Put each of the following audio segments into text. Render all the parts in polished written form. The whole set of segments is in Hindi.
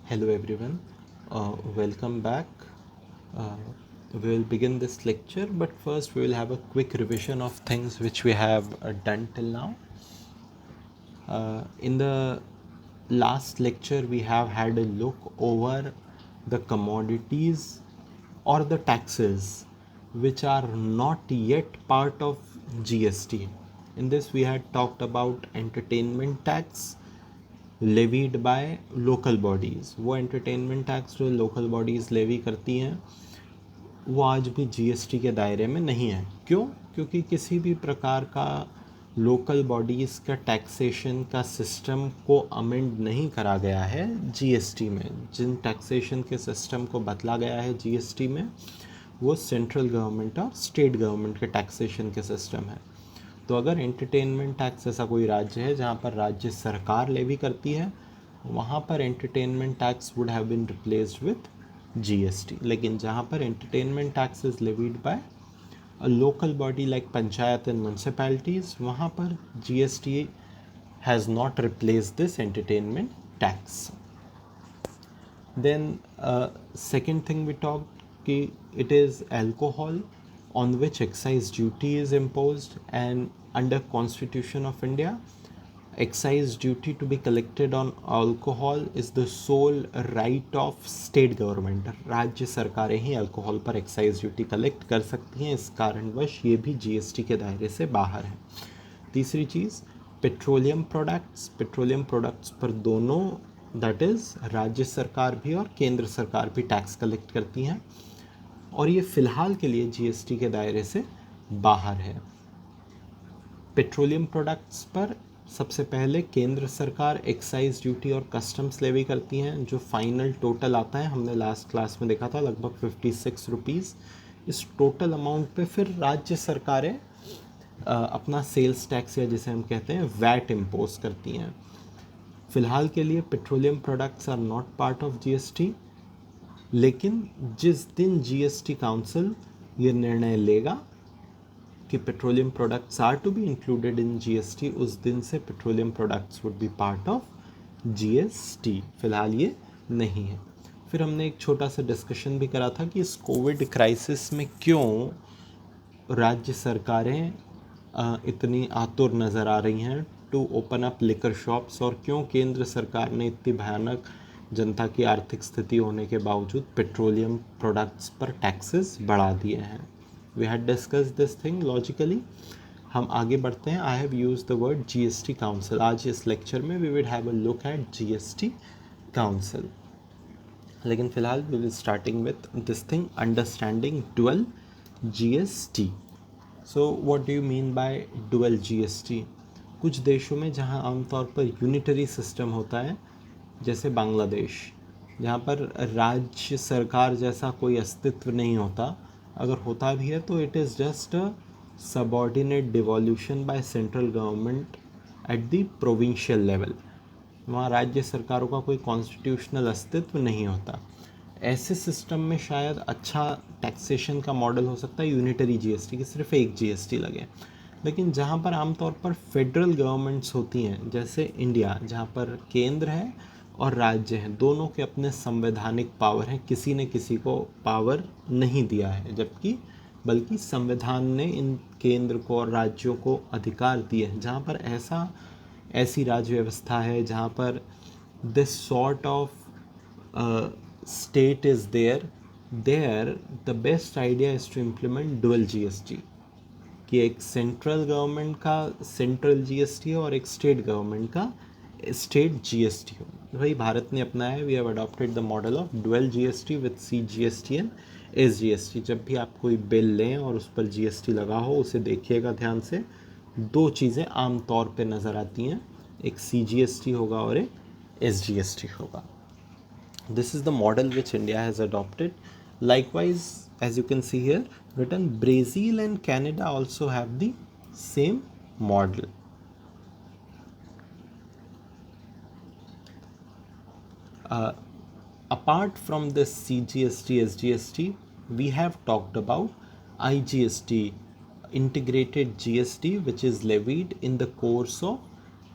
Hello everyone, welcome back. Uh, we will begin this lecture, but first we will have a quick revision of things which we have done till now. In the last lecture, we have had a look over the commodities or the taxes which are not yet part of GST. In this, we had talked about entertainment tax levied by local bodies. वो एंटरटेनमेंट टैक्स जो लोकल बॉडीज़ लेवी करती हैं वो आज भी जीएसटी के दायरे में नहीं है. क्यों? क्योंकि किसी भी प्रकार का लोकल बॉडीज़ का टैक्सेशन का सिस्टम को अमेंड नहीं करा गया है जीएसटी में. जिन टैक्सेशन के सिस्टम को बदला गया है जीएसटी में वो सेंट्रल गवर्नमेंट और स्टेट गवर्नमेंट के टैक्सेशन के सिस्टम है. तो अगर एंटरटेनमेंट टैक्स ऐसा कोई राज्य है जहाँ पर राज्य सरकार लेवी करती है, वहाँ पर entertainment tax would have been replaced with GST. लेकिन जहाँ पर entertainment tax is levied by a local body like panchayat and municipalities, वहाँ पर GST has not replace this entertainment tax. Then second thing we talked कि it is alcohol on which excise duty is imposed, and under Constitution of India excise duty to be collected on alcohol is the sole right of state government. राज्य सरकारें ही अल्कोहल पर एक्साइज ड्यूटी कलेक्ट कर सकती हैं, इस कारणवश ये भी जीएसटी के दायरे से बाहर है. तीसरी चीज़ पेट्रोलियम प्रोडक्ट्स पर दोनों दैट इज़ राज्य सरकार भी और केंद्र सरकार भी टैक्स कलेक्ट करती हैं, और ये फ़िलहाल के लिए जीएसटी के दायरे से बाहर है. पेट्रोलियम प्रोडक्ट्स पर सबसे पहले केंद्र सरकार एक्साइज ड्यूटी और कस्टम्स लेवी करती हैं, जो फाइनल टोटल आता है हमने लास्ट क्लास में देखा था लगभग 56 रुपीज़. इस टोटल अमाउंट पे फिर राज्य सरकारें अपना सेल्स टैक्स या जिसे हम कहते हैं वैट इम्पोज करती हैं. फ़िलहाल के लिए petroleum products are not part of GST, लेकिन जिस दिन जीएसटी काउंसिल ये निर्णय लेगा कि petroleum products are to be included in GST, उस दिन से petroleum products would be part of GST. फ़िलहाल ये नहीं है. फिर हमने एक छोटा सा डिस्कशन भी करा था कि इस कोविड क्राइसिस में क्यों राज्य सरकारें इतनी आतुर नज़र आ रही हैं to open up liquor shops, और क्यों केंद्र सरकार ने इतनी भयानक जनता की आर्थिक स्थिति होने के बावजूद पेट्रोलियम प्रोडक्ट्स पर टैक्सेस बढ़ा दिए हैं. We had discuss this thing logically. हम आगे बढ़ते हैं. I have use the word GST council. आज इस लेक्चर में we will have a look at GST council. लेकिन फ़िलहाल we will starting with this thing understanding dual GST. So what do you mean by dual GST? कुछ देशों में जहां आमतौर पर यूनिटरी सिस्टम होता है, जैसे बांग्लादेश, जहां पर राज्य सरकार जैसा कोई अस्तित्व नहीं होता, अगर होता भी है तो it is just a subordinate devolution bye central government at the provincial level. वहाँ राज्य सरकारों का कोई कॉन्स्टिट्यूशनल अस्तित्व नहीं होता. ऐसे सिस्टम में शायद अच्छा टैक्सेशन का मॉडल हो सकता है यूनिटरी जीएसटी, की सिर्फ एक जीएसटी लगे. लेकिन जहाँ पर आमतौर पर फेडरल गवर्नमेंट्स होती हैं, जैसे इंडिया, जहाँ पर केंद्र है और राज्य हैं, दोनों के अपने संवैधानिक पावर हैं, किसी ने किसी को पावर नहीं दिया है, जबकि बल्कि संविधान ने इन केंद्र को और राज्यों को अधिकार दिए हैं. जहाँ पर ऐसी राज्य व्यवस्था है जहाँ पर this sort of state is there the best idea is to implement dual GST, कि एक सेंट्रल गवर्नमेंट का सेंट्रल जीएसटी हो और एक स्टेट गवर्नमेंट का स्टेट जीएसटी हो. वही भारत ने अपनाया है. We have adopted the model of dual GST with CGST and SGST. जब भी आप कोई बिल लें और उस पर जीएसटी लगा हो, उसे देखिएगा ध्यान से. दो चीज़ें आम तौर पे नज़र आती हैं, एक सीजीएसटी होगा और एक एसजीएसटी होगा. This is the model which India has adopted. Likewise, as you can see here written, Brazil and Canada also have the same model. Apart from this CGST, SGST, we have talked about IGST, integrated GST, which is levied in the course of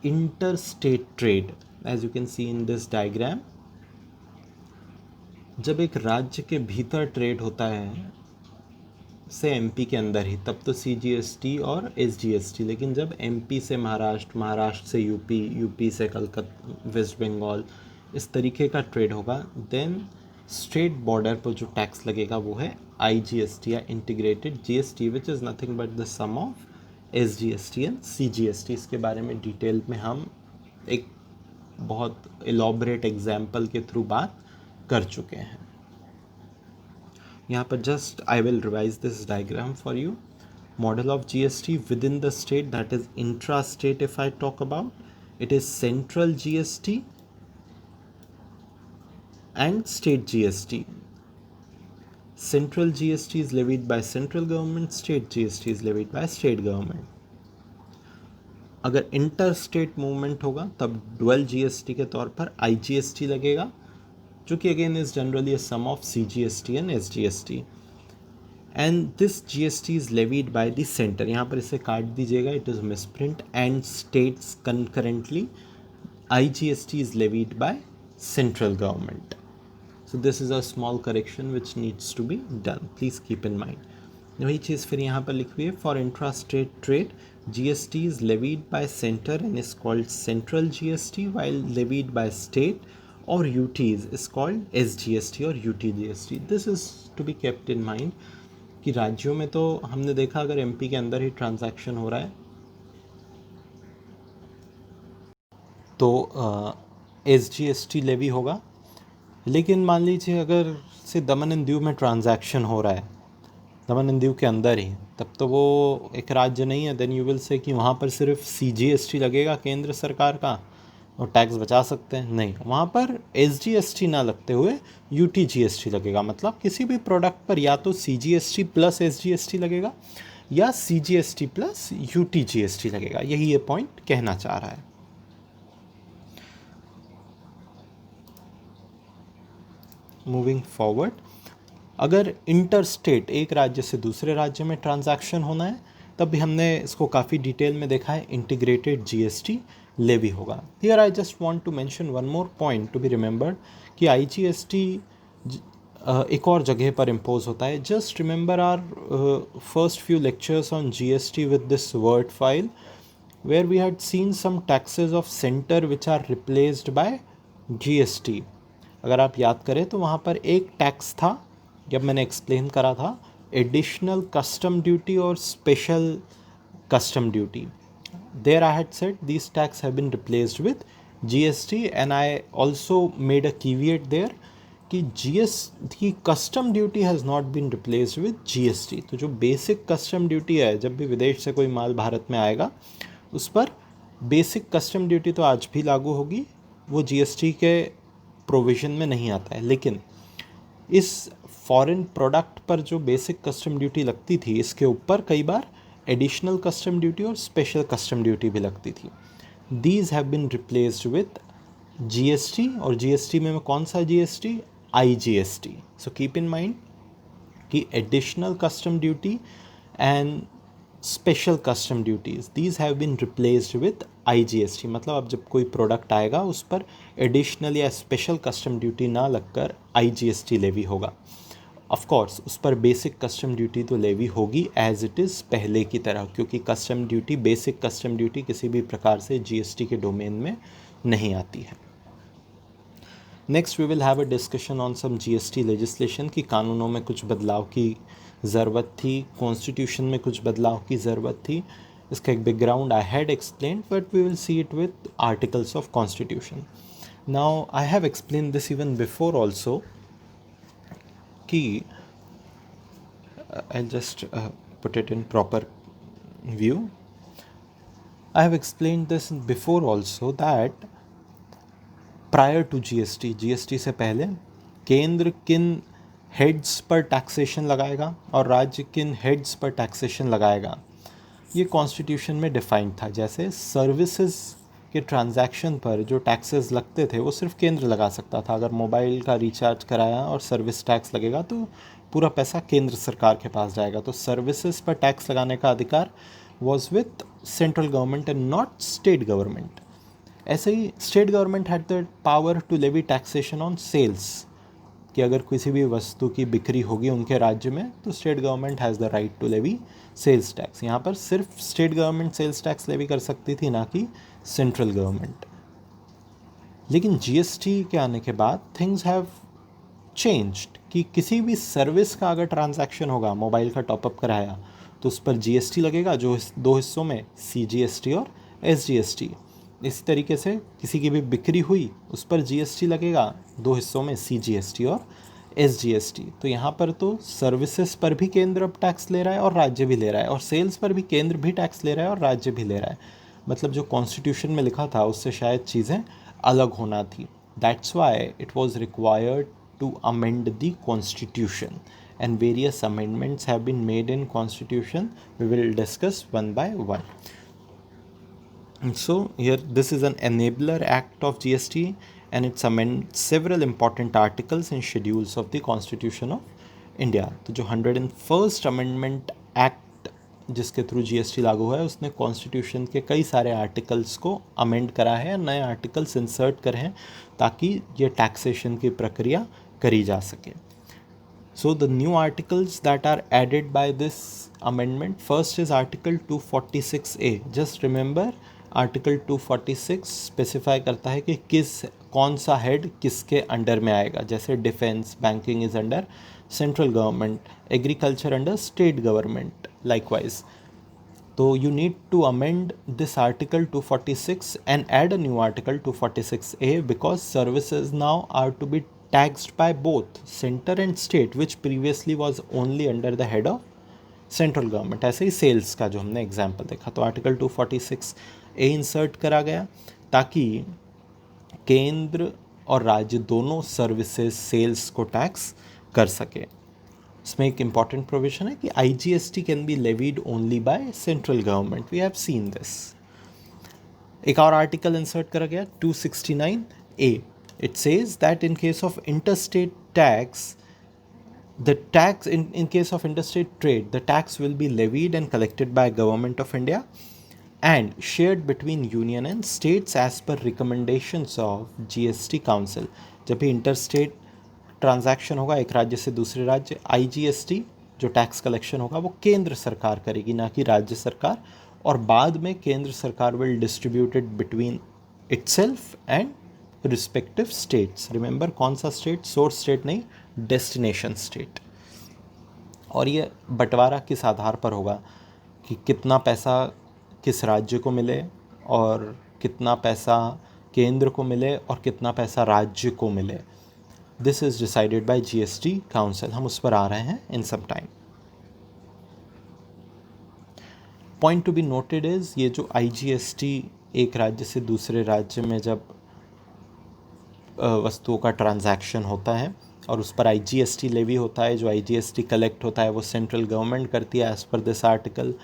interstate trade. As you can see in this diagram, जब एक राज्य के भीतर ट्रेड होता है से एमपी के अंदर ही, तब तो सीजीएसटी और एसजीएसटी, लेकिन जब एमपी से महाराष्ट्र, महाराष्ट्र से यूपी, यूपी से कलकत्ता, वेस्ट बंगाल, इस तरीके का ट्रेड होगा, देन स्ट्रेट बॉर्डर पर जो टैक्स लगेगा वो है आईजीएसटी या integrated GST, which is nothing but the sum of SGST and CGST. इसके बारे में डिटेल में हम एक बहुत एलॉबरेट एग्जाम्पल के थ्रू बात कर चुके हैं। यहाँ पर just I will revise this diagram for you. Model of GST with in the state, that is intra state if I talk about, it is central GST and state GST. Central GST is levied by central government, state GST is levied by state government. अगर इंटर स्टेट मूवमेंट होगा तब डुअल जीएसटी के तौर पर आईजीएसटी लगेगा, जो कि again is generally a sum of CGST and SGST, and this GST is levied by the centre. यहाँ पर इसे काट दीजिएगा, it is misprint, and states concurrently, IGST is levied by central government. So this is a small correction which needs to be done. Please keep in mind. वही चीज़ फिर यहाँ पर लिखी हुई है, for intra-state trade, GST is levied by center and is called central GST, while levied by state or UTs is called SGST or UTGST. This is to be kept in mind कि राज्यों में तो हमने देखा अगर एमपी के अंदर ही ट्रांजैक्शन हो रहा है तो SGST लेवी होगा, लेकिन मान लीजिए अगर से दमन एंड दीव में ट्रांजैक्शन हो रहा है, दमन एंड दीव के अंदर ही, तब तो वो एक राज्य नहीं है, देन यू विल से कि वहाँ पर सिर्फ CGST लगेगा केंद्र सरकार का और टैक्स बचा सकते हैं। नहीं, वहाँ पर SGST ना लगते हुए UTGST लगेगा, मतलब किसी भी प्रोडक्ट पर या तो CGST प्लस SGST लगेगा या CGST प्लस UTGST लगेगा। यही ये पॉइंट कहना चाह रहा है। मूविंग फॉरवर्ड, अगर इंटर स्टेट एक राज्य से दूसरे राज्य में ट्रांजैक्शन होना है तब भी हमने इसको काफ़ी डिटेल में देखा है, इंटीग्रेटेड जीएसटी लेवी होगा। Here I just want to mention one more point to be remembered कि आईजीएसटी एक और जगह पर इम्पोज होता है। Just remember our first few lectures on GST with this word file where we had seen some taxes of center which are replaced by GST। अगर आप याद करें तो वहाँ पर एक टैक्स था, जब मैंने एक्सप्लेन करा था, एडिशनल कस्टम ड्यूटी और special custom duty. There I had said these tax have been replaced with GST and I also made a caveat there कि GST custom duty has not been replaced with GST। तो जो बेसिक कस्टम ड्यूटी है, जब भी विदेश से कोई माल भारत में आएगा उस पर बेसिक कस्टम ड्यूटी तो आज भी लागू होगी, वो जीएसटी के प्रोविज़न में नहीं आता है। लेकिन इस फॉरेन प्रोडक्ट पर जो बेसिक कस्टम ड्यूटी लगती थी, इसके ऊपर कई बार एडिशनल कस्टम ड्यूटी और स्पेशल कस्टम ड्यूटी भी लगती थी। These have been replaced with GST, और जीएसटी में कौन सा GST? IGST. So keep in mind कि additional custom duty and special custom duties these have been replaced with IGST. मतलब अब जब कोई प्रोडक्ट आएगा उस पर एडिशनल या स्पेशल कस्टम ड्यूटी ना लगकर आईजीएसटी लेवी होगा। ऑफ कोर्स उस पर बेसिक कस्टम ड्यूटी तो लेवी होगी एज इट इज़ पहले की तरह, क्योंकि custom duty, basic custom duty किसी भी प्रकार से जीएसटी के डोमेन में नहीं आती है। Next we will have a discussion on some GST legislation कि कानूनों में कुछ बदलाव की ज़रूरत थी, कॉन्स्टिट्यूशन में कुछ बदलाव की ज़रूरत थी। इसका एक background I had explain, but we will see it with articles of constitution. Now I have explain this even before also कि I just put it in proper view. I have explain this before also that prior to GST से पहले केंद्र किन हेड्स पर टैक्सेशन लगाएगा और राज्य किन हेड्स पर टैक्सेशन लगाएगा, ये कॉन्स्टिट्यूशन में डिफाइंड था। जैसे सर्विसेज के ट्रांजैक्शन पर जो टैक्सेस लगते थे वो सिर्फ केंद्र लगा सकता था। अगर मोबाइल का रिचार्ज कराया और सर्विस टैक्स लगेगा तो पूरा पैसा केंद्र सरकार के पास जाएगा। तो सर्विसेज पर टैक्स लगाने का अधिकार was with central government and not state government. ऐसे ही state government had the power to levy taxation on sales, कि अगर किसी भी वस्तु की बिक्री होगी उनके राज्य में तो state government has the right to levy sales tax. यहाँ पर सिर्फ state government sales tax levy कर सकती थी, ना कि सेंट्रल गवर्नमेंट। लेकिन जीएसटी के आने के बाद थिंग्स हैव चेंज्ड कि किसी भी सर्विस का अगर ट्रांजैक्शन होगा, मोबाइल का टॉपअप कराया तो उस पर जीएसटी लगेगा, जो दो हिस्सों में सीजीएसटी और एसजीएसटी। इसी तरीके से किसी की भी बिक्री हुई उस पर जीएसटी लगेगा, दो हिस्सों में सीजीएसटी और एसजीएसटी। तो यहाँ पर तो सर्विसेज पर भी केंद्र अब टैक्स ले रहा है और राज्य भी ले रहा है, और सेल्स पर भी केंद्र भी टैक्स ले रहा है और राज्य भी ले रहा है। मतलब जो कॉन्स्टिट्यूशन में लिखा था उससे शायद चीज़ें अलग होना थी। That's why it was required to amend the constitution, and various amendments have been made in constitution. We will discuss one by one. And so here this is an enabler act of GST, and it's amends several important articles and schedules of the constitution of India. तो जो 101st amendment act जिसके थ्रू जीएसटी लागू हुआ है उसने कॉन्स्टिट्यूशन के कई सारे आर्टिकल्स को अमेंड करा है, नए आर्टिकल्स इंसर्ट करे हैं ताकि ये टैक्सेशन की प्रक्रिया करी जा सके। So the new articles that are added by this amendment, first is article 246A। Just remember article 246 specify करता है कि कौन सा हेड किसके अंडर में आएगा। जैसे defence, banking is under central government, agriculture under state government likewise. तो you need to amend this article 246 and add a new article 246A because services now are to be taxed by both center and state, which previously was only under the head of central government. ऐसे ही सेल्स का जो हमने एग्जाम्पल देखा, तो आर्टिकल 246A इंसर्ट करा गया ताकि केंद्र और राज्य दोनों सर्विसेज सेल्स को टैक्स कर सके। इसमें एक इम्पॉर्टेंट प्रोविजन है कि IGST can be levied only by central government. We have seen this. एक और आर्टिकल इंसर्ट करा गया 269A। It says that in case of interstate tax, the tax in case of interstate trade, the tax will be levied and collected by government of India and shared between union and states as per recommendations of GST council। जब भी इंटरस्टेट ट्रांजैक्शन होगा एक राज्य से दूसरे राज्य, आईजीएसटी जो टैक्स कलेक्शन होगा वो केंद्र सरकार करेगी, ना कि राज्य सरकार, और बाद में केंद्र सरकार will distributed between itself and respective states. Remember कौन सा स्टेट? सोर्स स्टेट नहीं, डेस्टिनेशन स्टेट। और ये बंटवारा किस आधार पर होगा कि कितना पैसा किस राज्य को मिले और कितना पैसा केंद्र को मिले और कितना पैसा राज्य को मिले। This is decided by GST council. हम उस पर आ रहे हैं in some time. Point to be noted is ये जो आईजीएसटी एक राज्य से दूसरे राज्य में जब वस्तुओं का ट्रांजैक्शन होता है और उस पर आईजीएसटी लेवी होता है, जो आईजीएसटी कलेक्ट होता है वो सेंट्रल गवर्नमेंट करती है एज़ पर दिस आर्टिकल।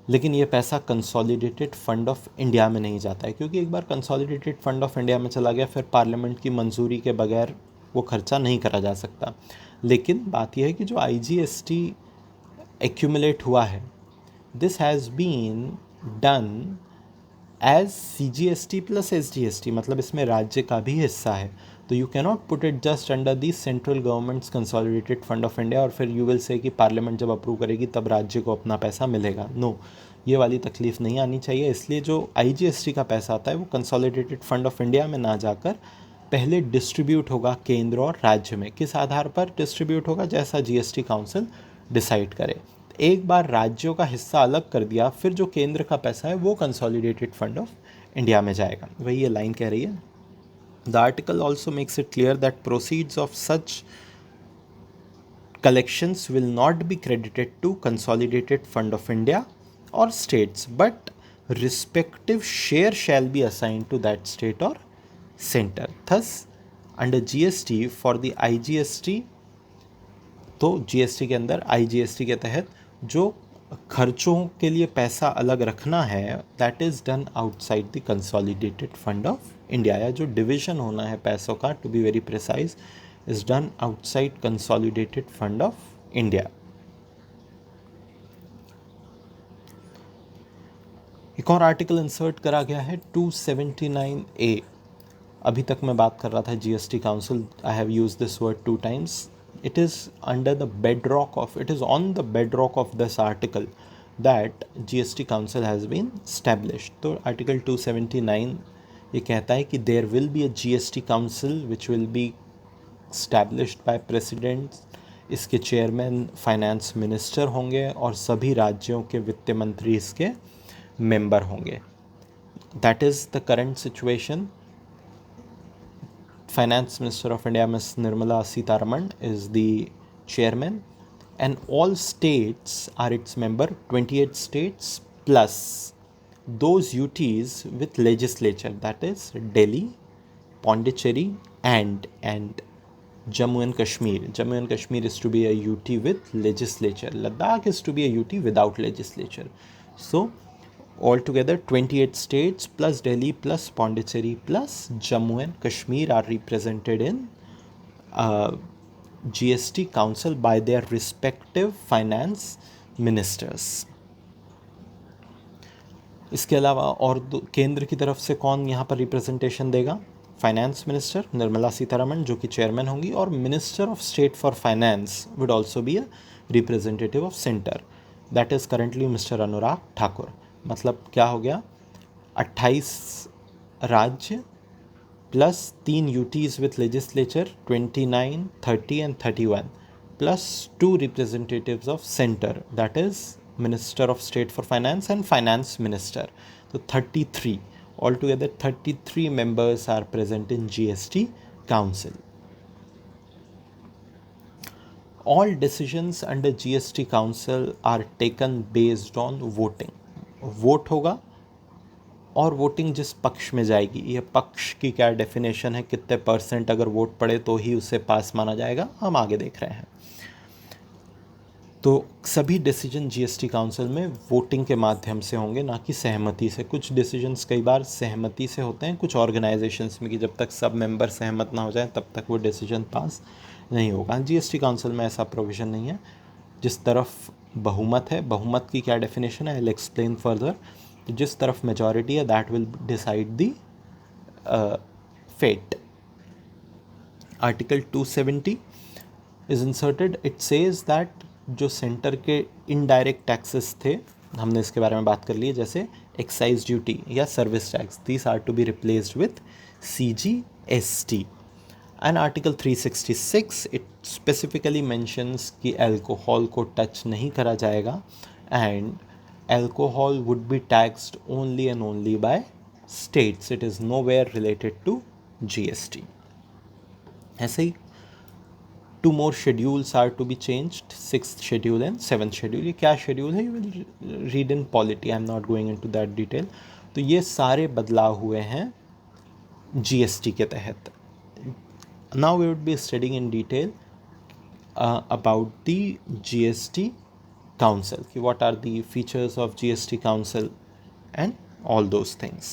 लेकिन ये पैसा कंसोलिडेटेड फंड ऑफ इंडिया में नहीं जाता है, क्योंकि एक बार कंसोलिडेटेड फंड ऑफ इंडिया में चला गया फिर पार्लियामेंट की मंजूरी के बगैर वो खर्चा नहीं करा जा सकता। लेकिन बात यह है कि जो आईजीएसटी एक्यूमुलेट हुआ है, this has been done as CGST plus SGST, मतलब इसमें राज्य का भी हिस्सा है। तो you cannot put it just under the central government's consolidated fund of India और फिर यू विल से कि पार्लियामेंट जब अप्रूव करेगी तब राज्य को अपना पैसा मिलेगा। नो, ये वाली तकलीफ नहीं आनी चाहिए। इसलिए जो आईजीएसटी का पैसा आता है वो कंसोलिडेटेड फंड ऑफ इंडिया में ना जाकर पहले डिस्ट्रीब्यूट होगा केंद्र और राज्य में। किस आधार पर डिस्ट्रीब्यूट होगा? जैसा जीएसटी काउंसिल डिसाइड करे। एक बार राज्यों का हिस्सा अलग कर दिया फिर जो केंद्र का पैसा है वो कंसोलिडेटेड फंड ऑफ इंडिया में जाएगा। वही ये लाइन कह रही है। The article also makes it clear that proceeds of such collections will not be credited to consolidated fund of India or states, but respective share shall be assigned to that state or center. Thus, under GST for the IGST, तो GST के अंदर IGST के तहत जो खर्चों के लिए पैसा अलग रखना है, that is done outside the consolidated fund of India, या जो डिविजन होना है पैसों का, to be very precise, is done outside consolidated fund of India. एक और आर्टिकल इंसर्ट करा गया है 279A। अभी तक मैं बात कर रहा था GST council, I have use this word 2 times. It is under the bedrock of, it is on the bedrock of this article that GST Council has been established. तो आर्टिकल 279 ये कहता है कि there will be a GST council which will be established by president. इसके चेयरमैन फाइनेंस मिनिस्टर होंगे और सभी राज्यों के वित्त मंत्री इसके मेंबर होंगे. That is the current situation. Finance Minister of India, Ms. Nirmala Sitharaman, is the chairman, and all states are its member, 28 states plus those UTs with legislature, that is Delhi, Pondicherry, and Jammu and Kashmir. Jammu and Kashmir is to be a UT with legislature. Ladakh is to be a UT without legislature. So altogether 28 states plus Delhi plus Pondicherry plus Jammu and Kashmir are represented in GST Council by their respective finance ministers. इसके अलावा और केंद्र की तरफ से कौन यहाँ पर रिप्रेजेंटेशन देगा? फाइनेंस मिनिस्टर निर्मला सीतारमण जो कि चेयरमैन होंगी, और minister of state for finance would also be a representative of centre, that is currently mister Anurag Thakur. मतलब क्या हो गया? 28 राज्य plus 3 UTs with legislature 29, 30 and 31 plus 2 representatives of centre, that is minister of state for finance and finance minister. तो 33, all together 33 members are present in GST Council. All decisions under GST Council are taken based on voting. Vote होगा और वोटिंग जिस पक्ष में जाएगी, ये पक्ष की क्या डेफिनेशन है, कितने % अगर वोट पड़े तो ही उसे पास माना जाएगा, हम आगे देख रहे हैं. तो सभी डिसीजन जीएसटी काउंसिल में वोटिंग के माध्यम से होंगे, ना कि सहमति से. कुछ डिसीजंस कई बार सहमति से होते हैं कुछ ऑर्गेनाइजेशंस में, कि जब तक सब मेंबर सहमत ना हो जाए तब तक वो डिसीजन पास नहीं होगा. जीएसटी काउंसिल में ऐसा प्रोविज़न नहीं है. जिस तरफ बहुमत है, बहुमत की क्या डेफिनेशन है, आई विल एक्सप्लेन फर्दर. तो जिस तरफ मेजॉरिटी है that will decide the fate. Article 270 is inserted. It says that जो सेंटर के इनडायरेक्ट टैक्सेस थे, हमने इसके बारे में बात कर ली, जैसे एक्साइज ड्यूटी या service tax, these are to be replaced with CGST. And article 366 it specifically mentions कि अल्कोहल को टच नहीं करा जाएगा, and alcohol would be taxed only and only by states. It is nowhere related to GST. ऐसे ही 2 more schedules are to be changed, 6th schedule and 7th schedule. ये क्या शेड्यूल है, you will read in polity, I am not going into that detail. तो ये सारे बदलाव हुए हैं GST के तहत. Now we would be studying in detail about the GST Council, कि what are the features of GST Council and all those things.